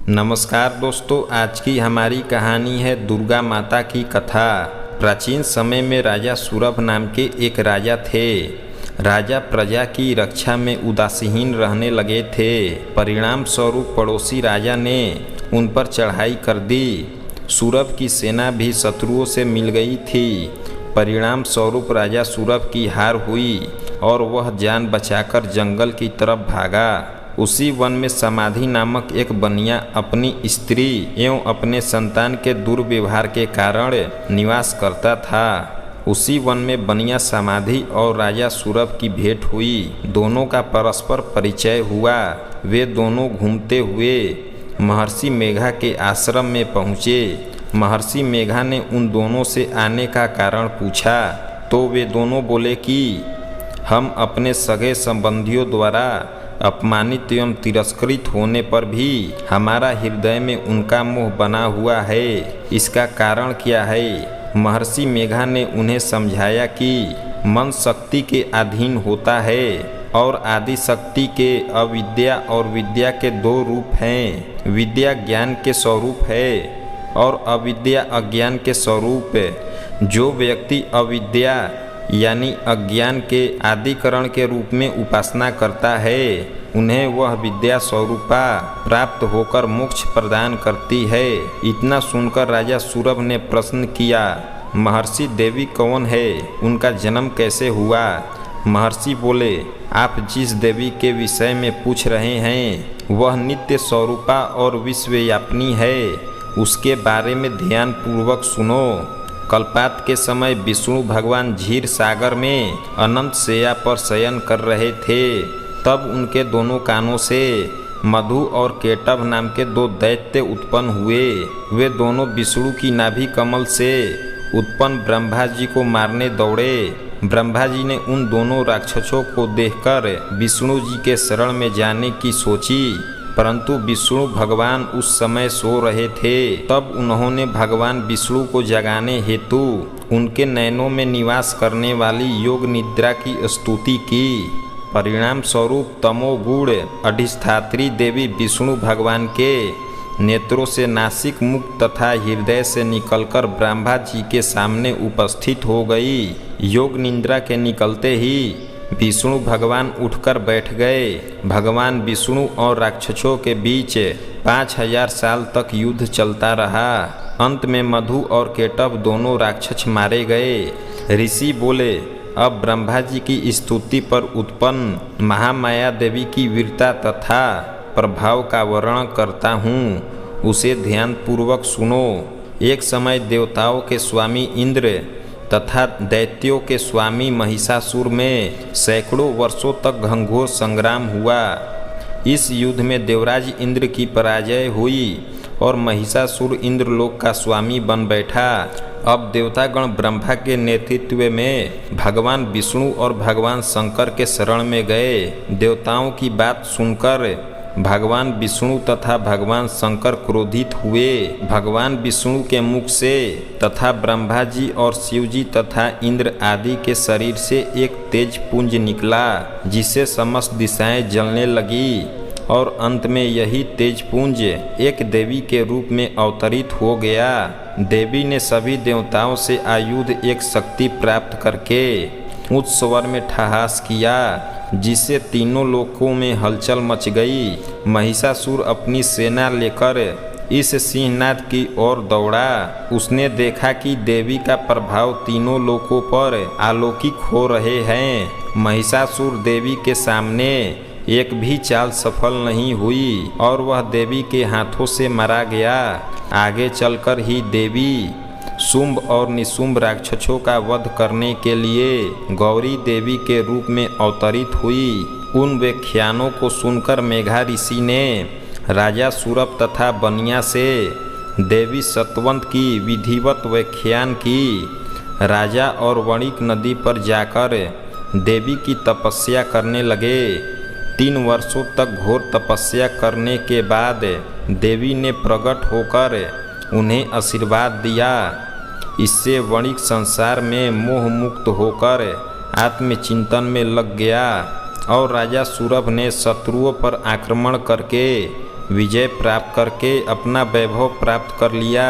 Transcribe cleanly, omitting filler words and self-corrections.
नमस्कार दोस्तों, आज की हमारी कहानी है दुर्गा माता की कथा। प्राचीन समय में राजा सूरभ नाम के एक राजा थे। राजा प्रजा की रक्षा में उदासीन रहने लगे थे। परिणाम स्वरूप पड़ोसी राजा ने उन पर चढ़ाई कर दी। सूरभ की सेना भी शत्रुओं से मिल गई थी। परिणाम स्वरूप राजा सूरभ की हार हुई और वह जान बचाकर जंगल की तरफ भागा। उसी वन में समाधि नामक एक बनिया अपनी स्त्री एवं अपने संतान के दुर्व्यवहार के कारण निवास करता था। उसी वन में बनिया समाधि और राजा सूरभ की भेंट हुई। दोनों का परस्पर परिचय हुआ। वे दोनों घूमते हुए महर्षि मेघा के आश्रम में पहुँचे। महर्षि मेघा ने उन दोनों से आने का कारण पूछा तो वे दोनों बोले कि हम अपने सगे संबंधियों द्वारा अपमानित एवं तिरस्कृत होने पर भी हमारा हृदय में उनका मोह बना हुआ है। इसका कारण क्या है? महर्षि मेघा ने उन्हें समझाया कि मन शक्ति के अधीन होता है और आदि शक्ति के अविद्या और विद्या के दो रूप हैं। विद्या ज्ञान के स्वरूप है और अविद्या अज्ञान के स्वरूप है। जो व्यक्ति अविद्या यानी अज्ञान के आदिकरण के रूप में उपासना करता है, उन्हें वह विद्या स्वरूपा प्राप्त होकर मोक्ष प्रदान करती है। इतना सुनकर राजा सूरभ ने प्रश्न किया, महर्षि देवी कौन है? उनका जन्म कैसे हुआ? महर्षि बोले, आप जिस देवी के विषय में पूछ रहे हैं वह नित्य स्वरूपा और विश्वव्यापिनी है। उसके बारे में ध्यान पूर्वक सुनो। कल्पात के समय विष्णु भगवान क्षीर सागर में अनंत शैया पर शयन कर रहे थे। तब उनके दोनों कानों से मधु और केटभ नाम के दो दैत्य उत्पन्न हुए। वे दोनों विष्णु की नाभि कमल से उत्पन्न ब्रह्मा जी को मारने दौड़े। ब्रह्मा जी ने उन दोनों राक्षसों को देखकर विष्णु जी के शरण में जाने की सोची, परंतु विष्णु भगवान उस समय सो रहे थे। तब उन्होंने भगवान विष्णु को जगाने हेतु उनके नयनों में निवास करने वाली योग निद्रा की स्तुति की। परिणाम स्वरूप तमोगुण अधिष्ठात्री देवी विष्णु भगवान के नेत्रों से नासिक मुख तथा हृदय से निकलकर ब्रह्मा जी के सामने उपस्थित हो गई। योग निद्रा के निकलते ही विष्णु भगवान उठकर बैठ गए। भगवान विष्णु और राक्षसों के बीच 5000 साल तक युद्ध चलता रहा। अंत में मधु और केटभ दोनों राक्षस मारे गए। ऋषि बोले, अब ब्रह्मा जी की स्तुति पर उत्पन्न महामाया देवी की वीरता तथा प्रभाव का वर्णन करता हूँ, उसे ध्यान पूर्वक सुनो। एक समय देवताओं के स्वामी इंद्र तथा दैत्यों के स्वामी महिषासुर में सैकड़ों वर्षों तक घंघोर संग्राम हुआ। इस युद्ध में देवराज इंद्र की पराजय हुई और महिषासुर इंद्रलोक का स्वामी बन बैठा। अब देवतागण ब्रह्मा के नेतृत्व में भगवान विष्णु और भगवान शंकर के शरण में गए। देवताओं की बात सुनकर भगवान विष्णु तथा भगवान शंकर क्रोधित हुए। भगवान विष्णु के मुख से तथा ब्रह्मा जी और शिव जी तथा इंद्र आदि के शरीर से एक तेज पुंज निकला, जिससे समस्त दिशाएं जलने लगी और अंत में यही तेज पुंज एक देवी के रूप में अवतरित हो गया। देवी ने सभी देवताओं से आयुध एक शक्ति प्राप्त करके उच्च स्वर में ठहास किया, जिससे तीनों लोकों में हलचल मच गई। महिषासुर अपनी सेना लेकर इस सिंहनाद की ओर दौड़ा। उसने देखा कि देवी का प्रभाव तीनों लोकों पर अलौकिक हो रहे हैं। महिषासुर देवी के सामने एक भी चाल सफल नहीं हुई और वह देवी के हाथों से मारा गया। आगे चलकर ही देवी शुंभ और निशुंभ राक्षसों का वध करने के लिए गौरी देवी के रूप में अवतरित हुई। उन व्याख्यानों को सुनकर मेघा ऋषि ने राजा सूरभ तथा बनिया से देवी सतवंत की विधिवत व्याख्यान की। राजा और वणिक नदी पर जाकर देवी की तपस्या करने लगे। 3 वर्षों तक घोर तपस्या करने के बाद देवी ने प्रकट होकर उन्हें आशीर्वाद दिया। इससे वणिक संसार में मोह मुक्त होकर आत्मचिंतन में लग गया और राजा सूरभ ने शत्रुओं पर आक्रमण करके विजय प्राप्त करके अपना वैभव प्राप्त कर लिया।